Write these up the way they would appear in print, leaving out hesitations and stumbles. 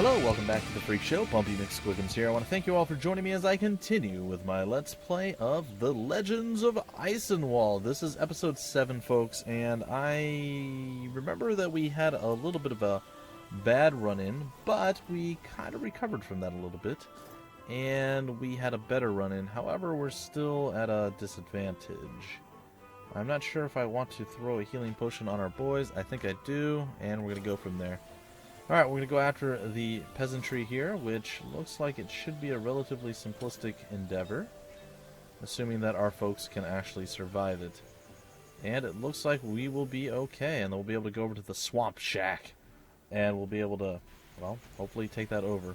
Hello, welcome back to the Phreak Show. Bumpy McSquigums here. I want to thank you all for joining me as I continue with my Let's Play of the Legends of Eisenwald. This is episode 7, folks, and I remember that we had a little bit of a bad run-in, but we kind of recovered from that a little bit, and we had a better run-in. However, we're still at a disadvantage. I'm not sure if I want to throw a healing potion on our boys. I think I do, and we're going to go from there. Alright, we're going to go after the peasantry here, which looks like it should be a relatively simplistic endeavor, assuming that our folks can actually survive it. And it looks like we will be okay, and we'll be able to go over to the swamp shack, and we'll be able to, well, hopefully take that over.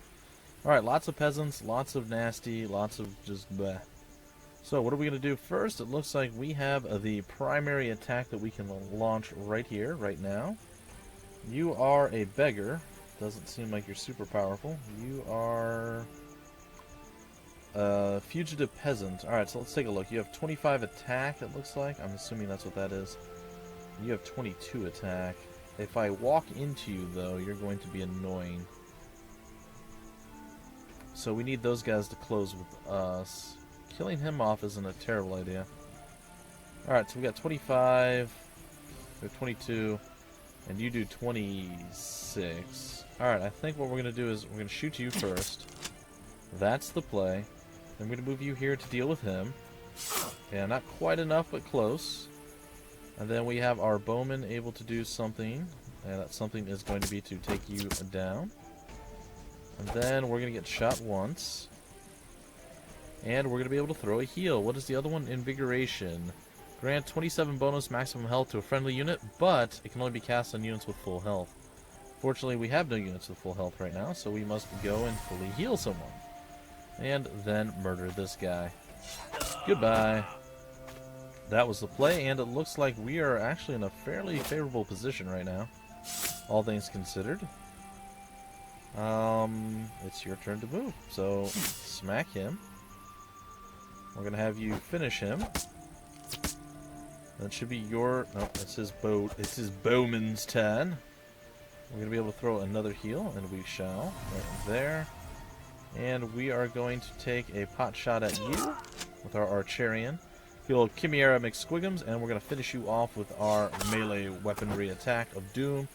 Alright, lots of peasants, lots of nasty, lots of just bleh. So what are we going to do first? It looks like we have the primary attack that we can launch right here, right now. You are a beggar. Doesn't seem like you're super powerful. You are a fugitive peasant. Alright, so let's take a look. You have 25 attack, it looks like. I'm assuming that's what that is. You have 22 attack. If I walk into you, though, you're going to be annoying. So we need those guys to close with us. Killing him off isn't a terrible idea. Alright, so we got 25. We have 22. And you do 26. Alright, I think what we're going to do is we're going to shoot you first. That's the play. I'm going to move you here to deal with him. Yeah, not quite enough, but close. And then we have our bowman able to do something. And that something is going to be to take you down. And then we're going to get shot once. And we're going to be able to throw a heal. What is the other one? Invigoration. Grant 27 bonus maximum health to a friendly unit, but it can only be cast on units with full health. Fortunately, we have no units with full health right now, so we must go and fully heal someone. And then murder this guy. Goodbye. That was the play, and it looks like we are actually in a fairly favorable position right now, all things considered. It's your turn to move, so smack him. We're going to have you finish him. That should be your... No, it's his bowman's turn. We're going to be able to throw another heal, and we shall. Right there. And we are going to take a pot shot at you with our Archerian. Heal Chimera McSquigums, and we're going to finish you off with our melee weaponry attack of Doom.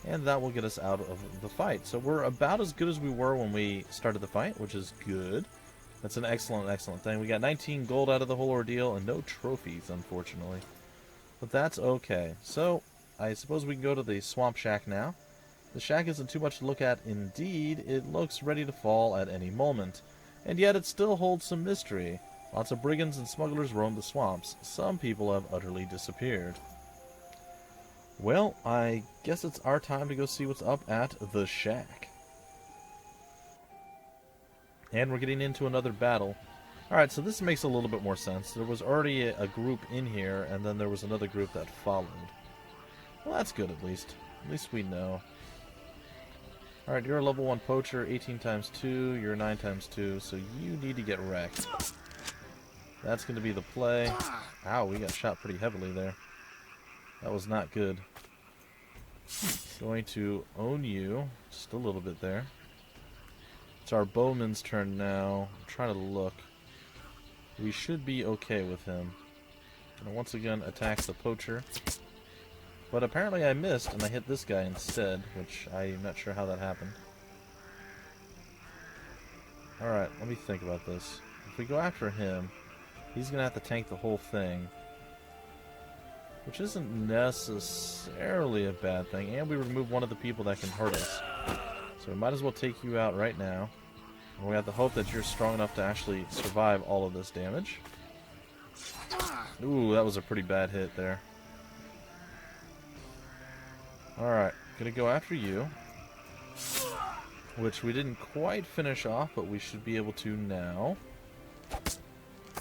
And that will get us out of the fight. So we're about as good as we were when we started the fight, which is good. That's an excellent, excellent thing. We got 19 gold out of the whole ordeal, and no trophies, unfortunately. But that's okay. So, I suppose we can go to the swamp shack now. The shack isn't too much to look at. Indeed, it looks ready to fall at any moment. And yet it still holds some mystery. Lots of brigands and smugglers roam the swamps. Some people have utterly disappeared. Well, I guess it's our time to go see what's up at the shack. And we're getting into another battle. Alright, so this makes a little bit more sense. There was already a group in here, and then there was another group that followed. Well, that's good at least. At least we know. Alright, you're a level 1 poacher, 18 times 2, you're 9 times 2, so you need to get wrecked. That's going to be the play. Ow, we got shot pretty heavily there. That was not good. Going to own you, just a little bit there. It's our bowman's turn now. I'm trying to look. We should be okay with him. And once again attacks the poacher. But apparently I missed and I hit this guy instead, which I'm not sure how that happened. Alright, let me think about this. If we go after him, he's going to have to tank the whole thing. Which isn't necessarily a bad thing. And we remove one of the people that can hurt us. So we might as well take you out right now. And we have to hope that you're strong enough to actually survive all of this damage. Ooh, that was a pretty bad hit there. Alright, gonna go after you. Which we didn't quite finish off, but we should be able to now.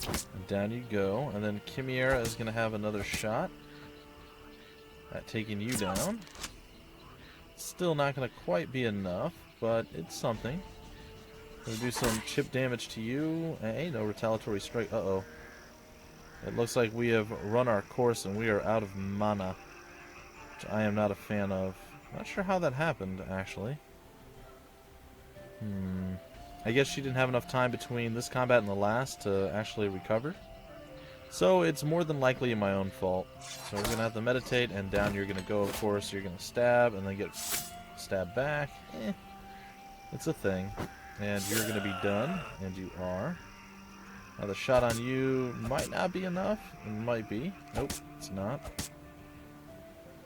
And down you go. And then Chimera is gonna have another shot at taking you down. Still not gonna quite be enough, but it's something. Gonna do some chip damage to you. Hey, no retaliatory strike. Uh-oh. It looks like we have run our course and we are out of mana, which I am not a fan of. Not sure how that happened, actually. I guess she didn't have enough time between this combat and the last to actually recover. So it's more than likely my own fault. So we're going to have to meditate, and down you're going to go, of course. You're going to stab, and then get stabbed back. It's a thing. And you're going to be done, and you are. Now the shot on you might not be enough. It might be. Nope, it's not.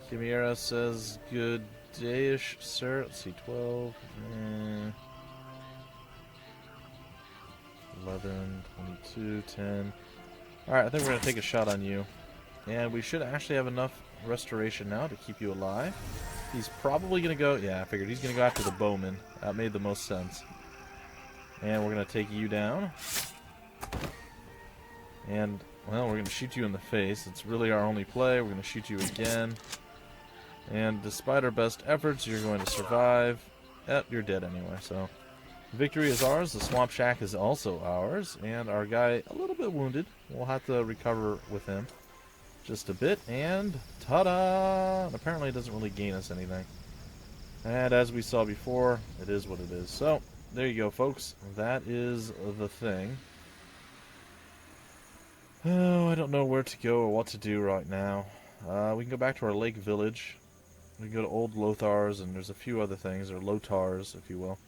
Chimera says, good day-ish, sir. Let's see, 12. 11, 22, 10. Alright, I think we're going to take a shot on you. And we should actually have enough restoration now to keep you alive. He's probably going to go... Yeah, I figured he's going to go after the bowman. That made the most sense. And we're going to take you down. And, well, we're going to shoot you in the face. It's really our only play. We're going to shoot you again. And despite our best efforts, you're going to survive. You're dead anyway, so... Victory is ours. The swamp shack is also ours. And our guy, a little bit wounded. We'll have to recover with him just a bit. And ta-da! And apparently it doesn't really gain us anything. And as we saw before, it is what it is. So, there you go, folks. That is the thing. Oh, I don't know where to go or what to do right now. We can go back to our lake village. We can go to Old Lothar's, and there's a few other things, or Lotar's, if you will.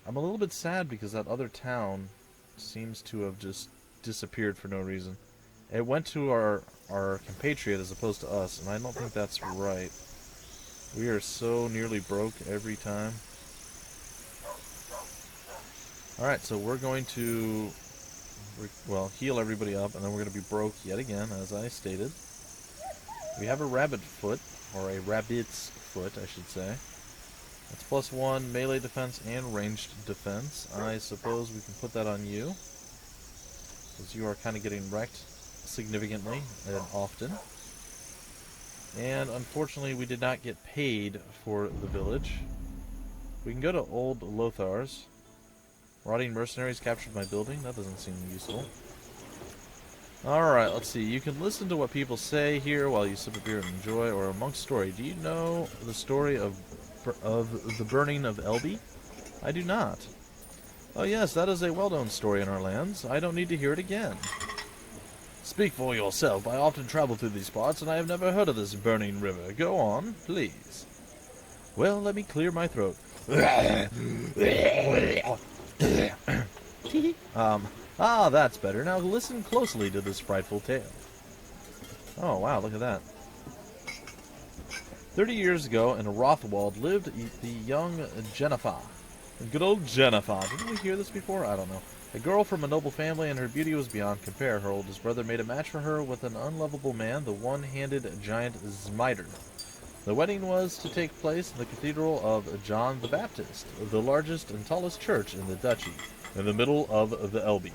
I'm a little bit sad because that other town seems to have just disappeared for no reason. It went to our compatriot as opposed to us, and I don't think that's right. We are so nearly broke every time. Alright, so we're going to, well, heal everybody up, and then we're going to be broke yet again, as I stated. We have a rabbit foot, or a rabbit's foot, I should say. That's +1 melee defense and ranged defense. I suppose we can put that on you, because you are kind of getting wrecked significantly and often. And unfortunately, we did not get paid for the village. We can go to Old Lothar's. Rotting mercenaries captured my building. That doesn't seem useful. Alright, let's see. You can listen to what people say here while you sip a beer and enjoy, or a monk's story. Do you know the story of the burning of Elby? I do not. Oh yes, that is a well-known story in our lands. I don't need to hear it again. Speak for yourself. I often travel through these parts, and I have never heard of this burning river. Go on, please. Well, let me clear my throat. That's better. Now listen closely to this frightful tale. Oh, wow, look at that. 30 years ago, in Rothwald, lived the young Jennifer. Good old Jennifer. Didn't we hear this before? I don't know. A girl from a noble family, and her beauty was beyond compare. Her oldest brother made a match for her with an unlovable man, the one-handed giant Zmider. The wedding was to take place in the Cathedral of John the Baptist, the largest and tallest church in the duchy, in the middle of the Elby.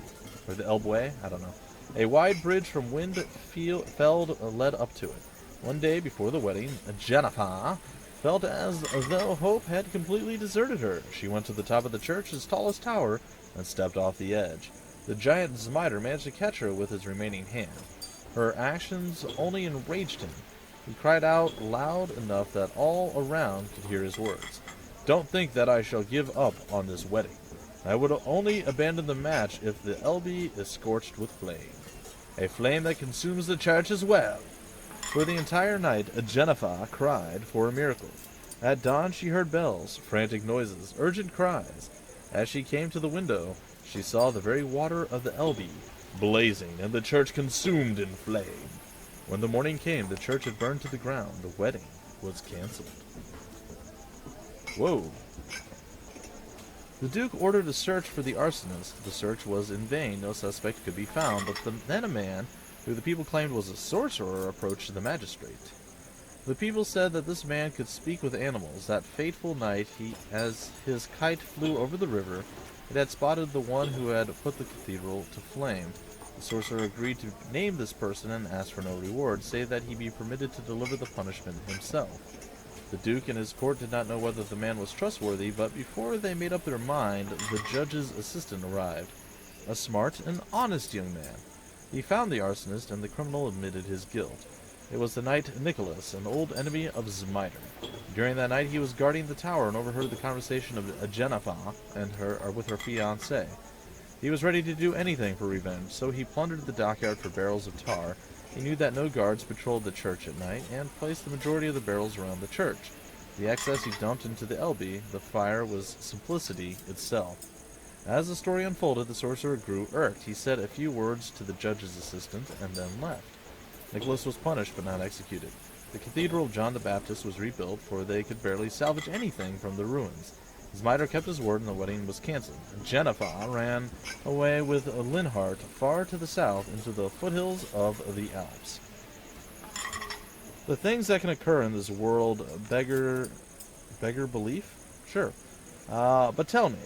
Or the Elbway? I don't know. A wide bridge from Feld led up to it. One day before the wedding, Jennifer felt as though hope had completely deserted her. She went to the top of the church's tallest tower and stepped off the edge. The giant Zmider managed to catch her with his remaining hand. Her actions only enraged him. He cried out loud enough that all around could hear his words. Don't think that I shall give up on this wedding. I would only abandon the match if the Elby is scorched with flame. A flame that consumes the church as well. For the entire night, Jennifer cried for a miracle. At dawn, she heard bells, frantic noises, urgent cries. As she came to the window, she saw the very water of the Elby blazing and the church consumed in flame. When the morning came, the church had burned to the ground. The wedding was cancelled. Whoa. The Duke ordered a search for the arsonist. The search was in vain. No suspect could be found, but then a man, who the people claimed was a sorcerer, approached the magistrate. The people said that this man could speak with animals. That fateful night, as his kite flew over the river, it had spotted the one who had put the cathedral to flame. The sorcerer agreed to name this person and asked for no reward, save that he be permitted to deliver the punishment himself. The Duke and his court did not know whether the man was trustworthy, but before they made up their mind, the judge's assistant arrived. A smart and honest young man. He found the arsonist, and the criminal admitted his guilt. It was the knight Nicholas, an old enemy of Zmider. During that night, he was guarding the tower and overheard the conversation of Jennifer and with her fiancé. He was ready to do anything for revenge, so he plundered the dockyard for barrels of tar. He knew that no guards patrolled the church at night, and placed the majority of the barrels around the church. The excess he dumped into the Elby. The fire was simplicity itself. As the story unfolded, the sorcerer grew irked. He said a few words to the judge's assistant, and then left. Nicholas was punished, but not executed. The Cathedral of John the Baptist was rebuilt, for they could barely salvage anything from the ruins. Zmider kept his word, and the wedding was cancelled. Jennifer ran away with Linhart far to the south into the foothills of the Alps. The things that can occur in this world beggar belief? Sure. But tell me,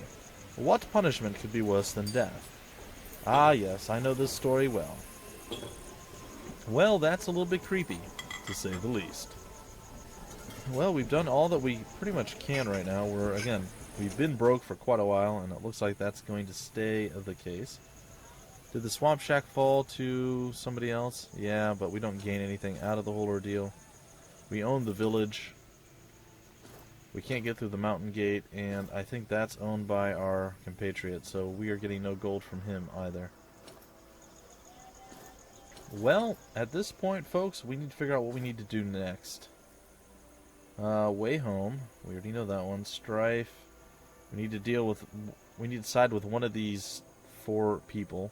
what punishment could be worse than death? Ah, yes, I know this story well. Well, that's a little bit creepy, to say the least. Well, we've done all that we pretty much can right now. We've been broke for quite a while, and it looks like that's going to stay the case. Did the swamp shack fall to somebody else? Yeah, but we don't gain anything out of the whole ordeal. We own the village. We can't get through the mountain gate, and I think that's owned by our compatriot, so we are getting no gold from him either. Well, at this point, folks, we need to figure out what we need to do next. Way home. We already know that one. Strife. We need to side with one of these 4 people.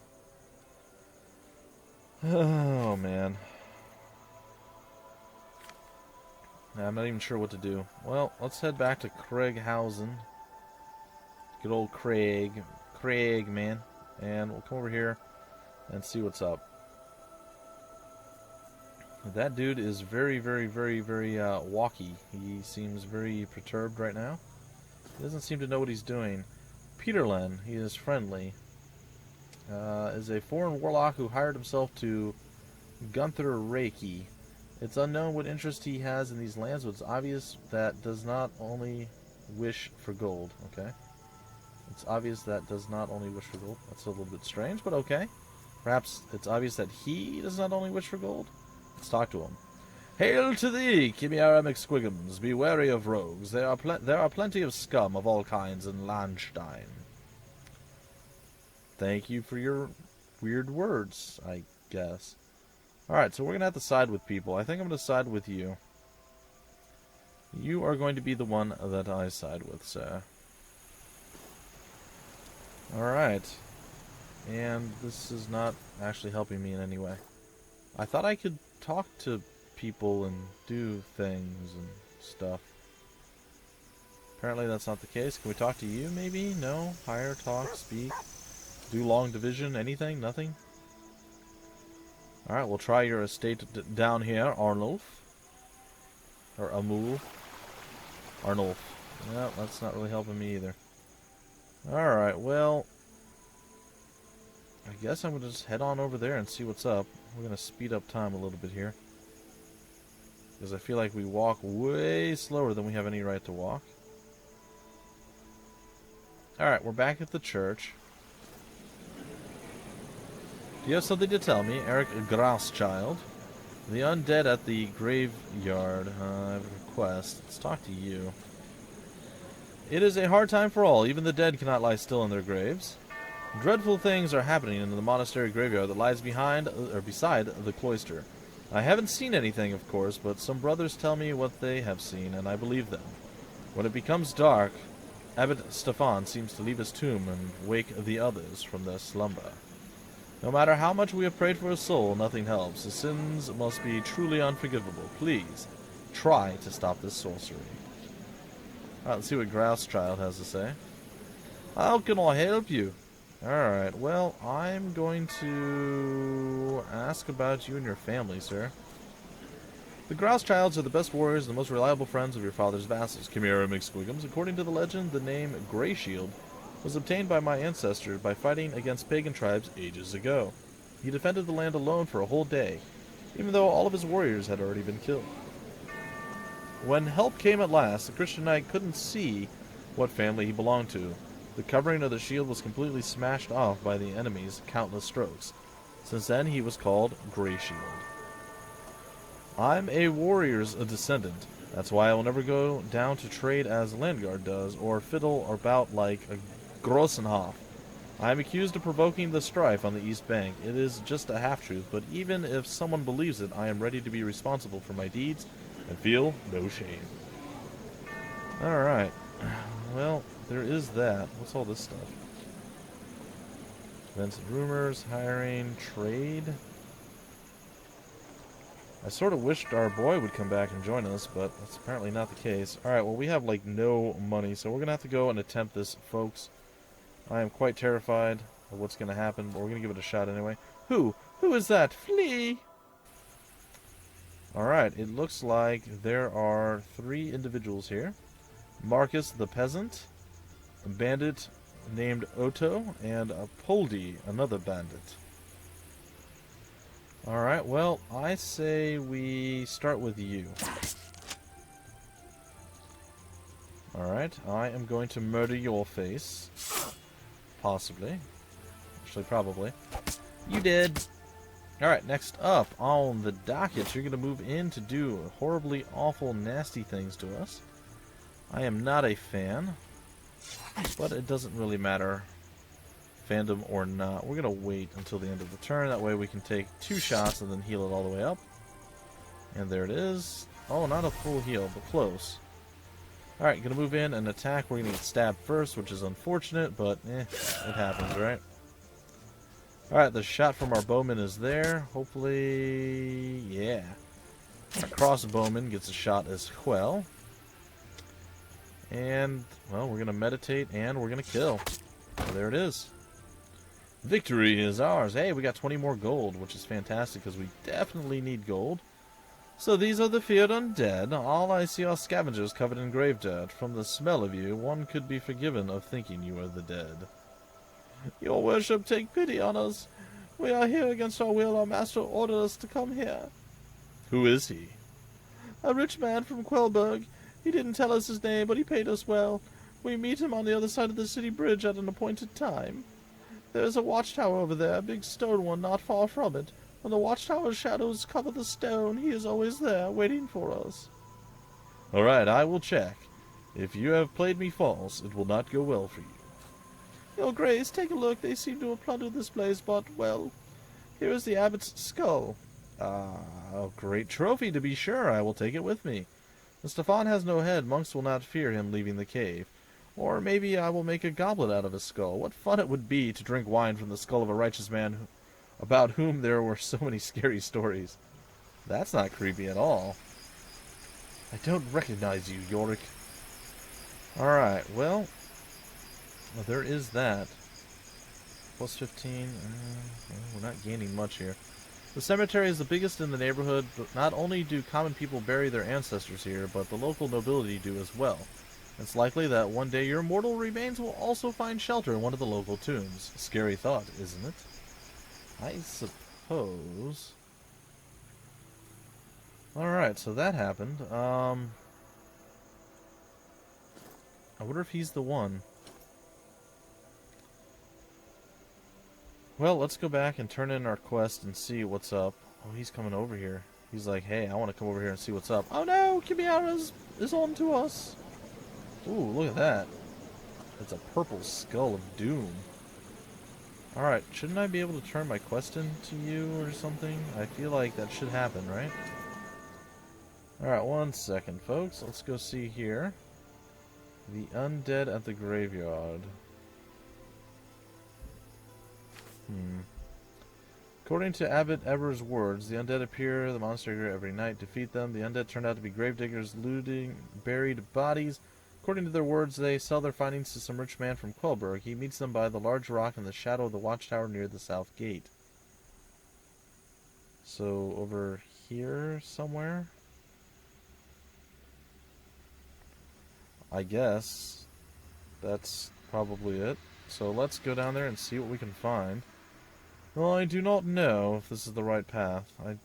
Oh, man. I'm not even sure what to do. Well, let's head back to Craighhausen. Good old Craig. Craig, man. And we'll come over here and see what's up. That dude is very, very, very, very walky. He seems very perturbed right now. He doesn't seem to know what he's doing. Peterlen, he is friendly. Is a foreign warlock who hired himself to Gunther Reiki. It's unknown what interest he has in these lands, but it's obvious that does not only wish for gold. Okay. It's obvious that does not only wish for gold. That's a little bit strange, but okay. Perhaps it's obvious that he does not only wish for gold. Let's talk to him. Hail to thee, Chimera McSquigums. Be wary of rogues. There are plenty of scum of all kinds in Landstein. Thank you for your weird words, I guess. Alright, so we're going to have to side with people. I think I'm going to side with you. You are going to be the one that I side with, sir. Alright. And this is not actually helping me in any way. I thought I could talk to people and do things and stuff. Apparently that's not the case. Can we talk to you, maybe? No? Hire, talk, speak? Do long division? Anything? Nothing? Alright, we'll try your estate down here, Arnulf. Or Amul. Arnulf. Yeah, that's not really helping me either. Alright, well, I guess I'm going to just head on over there and see what's up. We're going to speed up time a little bit here. Because I feel like we walk way slower than we have any right to walk. Alright, we're back at the church. Do you have something to tell me, Eric Grauschild? The undead at the graveyard. I have a request. Let's talk to you. It is a hard time for all. Even the dead cannot lie still in their graves. Dreadful things are happening in the Monastery Graveyard that lies beside the cloister. I haven't seen anything, of course, but some brothers tell me what they have seen, and I believe them. When it becomes dark, Abbot Stefan seems to leave his tomb and wake the others from their slumber. No matter how much we have prayed for his soul, nothing helps. His sins must be truly unforgivable. Please, try to stop this sorcery. Alright, let's see what Grousechild has to say. How can I help you? Alright, well, I'm going to ask about you and your family, sir. The Grousechilds are the best warriors and the most reliable friends of your father's vassals, Chimera McSquigums. According to the legend, the name Grey Shield was obtained by my ancestor by fighting against pagan tribes ages ago. He defended the land alone for a whole day, even though all of his warriors had already been killed. When help came at last, the Christian knight couldn't see what family he belonged to. The covering of the shield was completely smashed off by the enemy's countless strokes. Since then, he was called Grey Shield. I'm a warrior's descendant. That's why I will never go down to trade as Landguard does, or fiddle about like a Grossenhof. I am accused of provoking the strife on the East Bank. It is just a half-truth, but even if someone believes it, I am ready to be responsible for my deeds and feel no shame. Alright. Well, there is that. What's all this stuff? Events and rumors, hiring, trade. I sort of wished our boy would come back and join us, but that's apparently not the case. Alright, well, we have, like, no money, so we're going to have to go and attempt this, folks. I am quite terrified of what's going to happen, but we're going to give it a shot anyway. Who? Who is that? Flee! Alright, it looks like there are 3 individuals here. Marcus the Peasant, a bandit named Otto, and a Poldi, another bandit. Alright, well, I say we start with you. Alright, I am going to murder your face. Possibly. Actually, probably. You did! Alright, next up on the docket, you're going to move in to do horribly awful, nasty things to us. I am not a fan, but it doesn't really matter, fandom or not. We're going to wait until the end of the turn. That way we can take 2 shots and then heal it all the way up. And there it is. Oh, not a full heal, but close. Alright, going to move in and attack. We're going to get stabbed first, which is unfortunate, but it happens, right? Alright, the shot from our bowman is there. Hopefully, yeah. Our crossbowman gets a shot as well. And, well, we're going to meditate and we're going to kill. So there it is. Victory is ours. Hey, we got 20 more gold, which is fantastic because we definitely need gold. So these are the feared undead. All I see are scavengers covered in grave dirt. From the smell of you, one could be forgiven of thinking you are the dead. Your worship, take pity on us. We are here against our will. Our master ordered us to come here. Who is he? A rich man from Quellberg. He didn't tell us his name, but he paid us well. We meet him on the other side of the city bridge at an appointed time. There is a watchtower over there, a big stone one not far from it. When the watchtower's shadows cover the stone, he is always there, waiting for us. All right, I will check. If you have played me false, it will not go well for you. Your Grace, take a look. They seem to have plundered this place, but, well, here is the abbot's skull. Ah, a great trophy, to be sure. I will take it with me. Stefan has no head. Monks will not fear him leaving the cave. Or maybe I will make a goblet out of his skull. What fun it would be to drink wine from the skull of a righteous man about whom there were so many scary stories. That's not creepy at all. I don't recognize you, Yorick. Alright, well, there is that. Plus 15. We're not gaining much here. The cemetery is the biggest in the neighborhood, but not only do common people bury their ancestors here, but the local nobility do as well. It's likely that one day your mortal remains will also find shelter in one of the local tombs. Scary thought, isn't it? I suppose. Alright, so that happened. I wonder if he's the one. Well, let's go back and turn in our quest and see what's up. Oh, he's coming over here. He's like, hey, I want to come over here and see what's up. Oh no, Kibiara is on to us. Ooh, look at that. It's a purple skull of doom. Alright, shouldn't I be able to turn my quest into you or something? I feel like that should happen, right? Alright, one second, folks. Let's go see here. The Undead at the Graveyard. According to Abbot Eber's words, the undead appear at the monastery graveyard every night. Defeat them. The undead turned out to be gravediggers looting buried bodies. According to their words, they sell their findings to some rich man from Quellberg. He meets them by the large rock in the shadow of the watchtower near the south gate. So, over here somewhere? I guess that's probably it. So let's go down there and see what we can find. Well, I do not know if this is the right path. I'm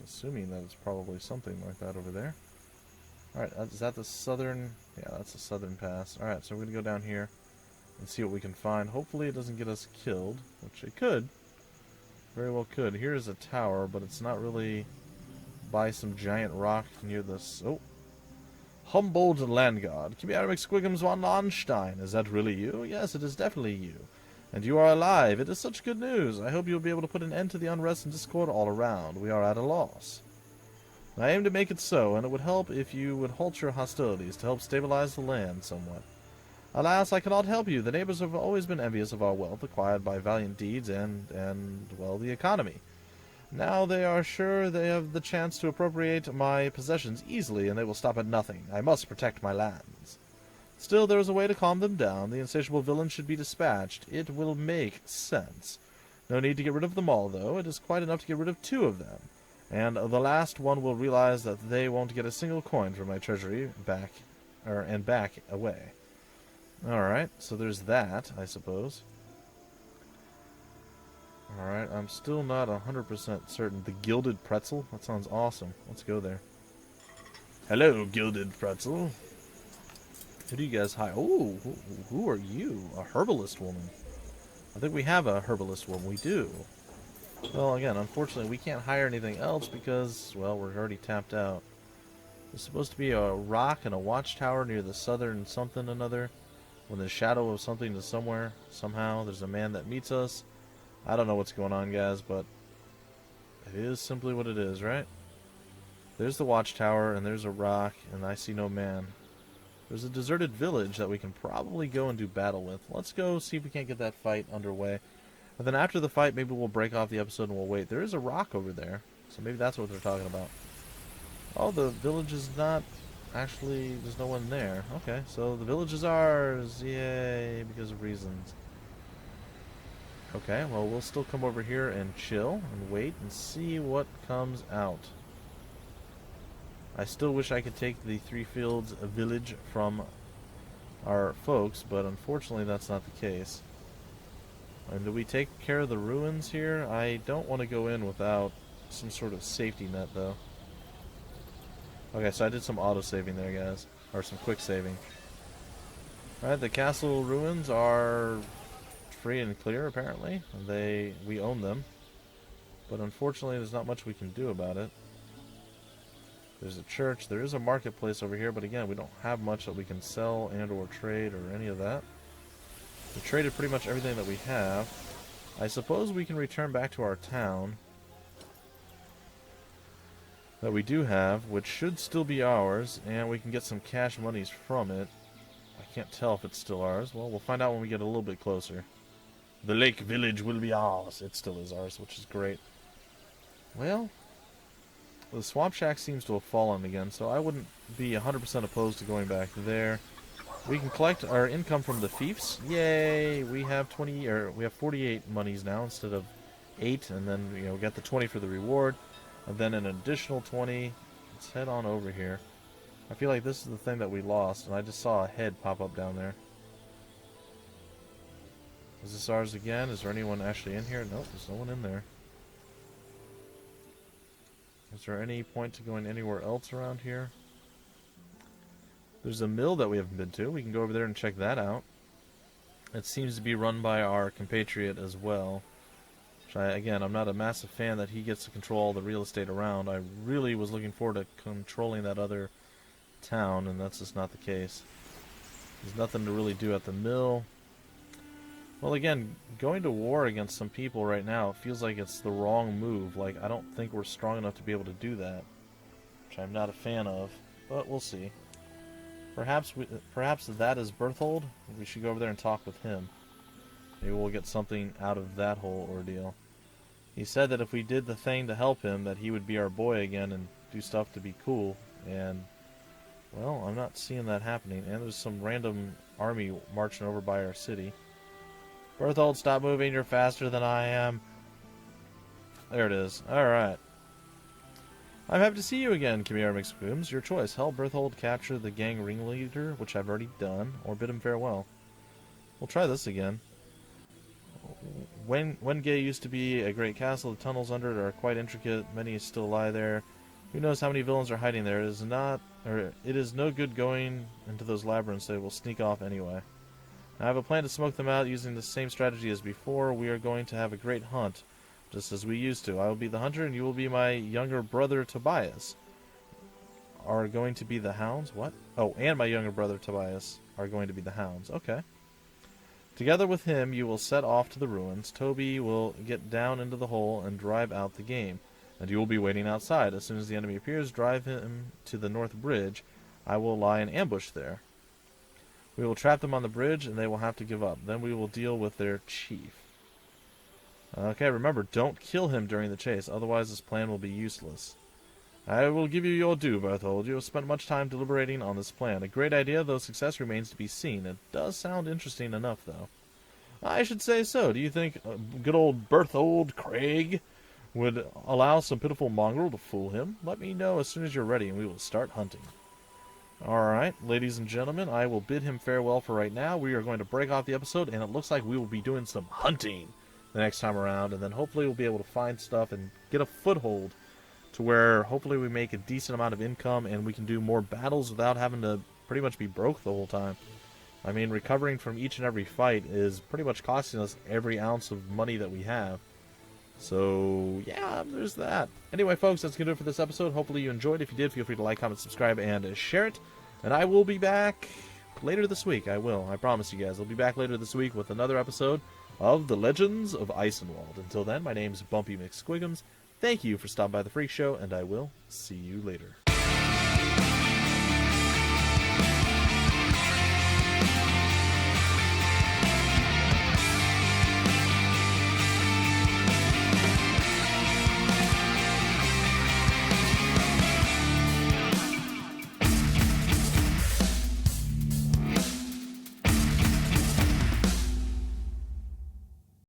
assuming that it's probably something like that over there. Alright, is that the southern... Yeah, that's the southern pass. Alright, so we're going to go down here and see what we can find. Hopefully it doesn't get us killed, which it could. Very well could. Here is a tower, but it's not really by some giant rock near this. Oh. Humboldt Landguard. Chimera McSquigums von Lonstein. Is that really you? Yes, it is definitely you. And you are alive. It is such good news. I hope you'll be able to put an end to the unrest and discord all around. We are at a loss. I aim to make it so, and it would help if you would halt your hostilities to help stabilize the land somewhat. Alas, I cannot help you. The neighbors have always been envious of our wealth acquired by valiant deeds and well, the economy. Now they are sure they have the chance to appropriate my possessions easily, and they will stop at nothing. I must protect my lands. Still, there is a way to calm them down. The insatiable villains should be dispatched. It will make sense. No need to get rid of them all, though. It is quite enough to get rid of 2 of them. And the last one will realize that they won't get a single coin from my treasury back away. Alright, so there's that, I suppose. Alright, I'm still not 100% certain. The Gilded Pretzel? That sounds awesome. Let's go there. Hello, Gilded Pretzel. Who do you guys hire? Oh, who are you? A herbalist woman. I think we have a herbalist woman. We do. Well, again, unfortunately, we can't hire anything else because, well, we're already tapped out. There's supposed to be a rock and a watchtower near the southern something another. When the shadow of something is somewhere, somehow, there's a man that meets us. I don't know what's going on, guys, but it is simply what it is, right? There's the watchtower, and there's a rock, and I see no man. There's a deserted village that we can probably go and do battle with. Let's go see if we can't get that fight underway. And then after the fight, maybe we'll break off the episode and we'll wait. There is a rock over there, so maybe that's what they're talking about. Oh, the village is not... Actually, there's no one there. Okay, so the village is ours. Yay, because of reasons. Okay, well, we'll still come over here and chill and wait and see what comes out. I still wish I could take the Three Fields village from our folks, but unfortunately that's not the case. And do we take care of the ruins here? I don't want to go in without some sort of safety net, though. Okay, so I did some auto-saving there, guys. Or some quick saving. Alright, the castle ruins are free and clear, apparently. We own them. But unfortunately, there's not much we can do about it. There's a church. There is a marketplace over here, but again, we don't have much that we can sell and or trade or any of that. We traded pretty much everything that we have. I suppose we can return back to our town that we do have, which should still be ours, and we can get some cash monies from it. I can't tell if it's still ours. Well, we'll find out when we get a little bit closer. The lake village will be ours. It still is ours, which is great. Well, the swamp shack seems to have fallen again, so I wouldn't be 100% opposed to going back there. We can collect our income from the fiefs. Yay! We have 48 monies now instead of 8, and then we get the 20 for the reward. And then an additional 20. Let's head on over here. I feel like this is the thing that we lost, and I just saw a head pop up down there. Is this ours again? Is there anyone actually in here? Nope, there's no one in there. Is there any point to going anywhere else around here? There's a mill that we haven't been to. We can go over there and check that out. It seems to be run by our compatriot as well. Again, I'm not a massive fan that he gets to control all the real estate around. I really was looking forward to controlling that other town, and that's just not the case. There's nothing to really do at the mill. Well, again, going to war against some people right now, it feels like it's the wrong move. Like, I don't think we're strong enough to be able to do that, which I'm not a fan of, but we'll see. Perhaps that is Berthold. We should go over there and talk with him. Maybe we'll get something out of that whole ordeal. He said that if we did the thing to help him, that he would be our boy again and do stuff to be cool. And, well, I'm not seeing that happening. And there's some random army marching over by our city. Berthold, stop moving. You're faster than I am. There it is. Alright. I'm happy to see you again, Chimera McSquigums. Your choice. Help Berthold capture the gang ringleader, which I've already done, or bid him farewell. We'll try this again. Wengay used to be a great castle. The tunnels under it are quite intricate. Many still lie there. Who knows how many villains are hiding there? It is no good going into those labyrinths. They will sneak off anyway. I have a plan to smoke them out using the same strategy as before. We are going to have a great hunt. just as we used to. I will be the hunter, and you will be my younger brother Tobias. Are going to be the hounds? What? Oh, and my younger brother Tobias are going to be the hounds. Okay. Together with him, you will set off to the ruins. Toby will get down into the hole and drive out the game, and you will be waiting outside. As soon as the enemy appears, drive him to the north bridge. I will lie in ambush there. We will trap them on the bridge, and they will have to give up. Then we will deal with their chief. Okay, remember, don't kill him during the chase, otherwise this plan will be useless. I will give you your due, Berthold. You have spent much time deliberating on this plan. A great idea, though success remains to be seen. It does sound interesting enough, though. I should say so. Do you think good old Berthold Craig would allow some pitiful mongrel to fool him? Let me know as soon as you're ready, and we will start hunting. Alright, ladies and gentlemen, I will bid him farewell for right now. We are going to break off the episode, and it looks like we will be doing some hunting the next time around, and then hopefully we'll be able to find stuff and get a foothold to where hopefully we make a decent amount of income and we can do more battles without having to pretty much be broke the whole time. I mean, recovering from each and every fight is pretty much costing us every ounce of money that we have. So, yeah, there's that. Anyway, folks, that's going to do it for this episode. Hopefully you enjoyed. If you did, feel free to like, comment, subscribe, and share it. And I will be back later this week. I will. I promise you guys. I'll be back later this week with another episode of The Legends of Eisenwald. Until then, my name's Bumpy McSquigums. Thank you for stopping by the Phreak Show, and I will see you later.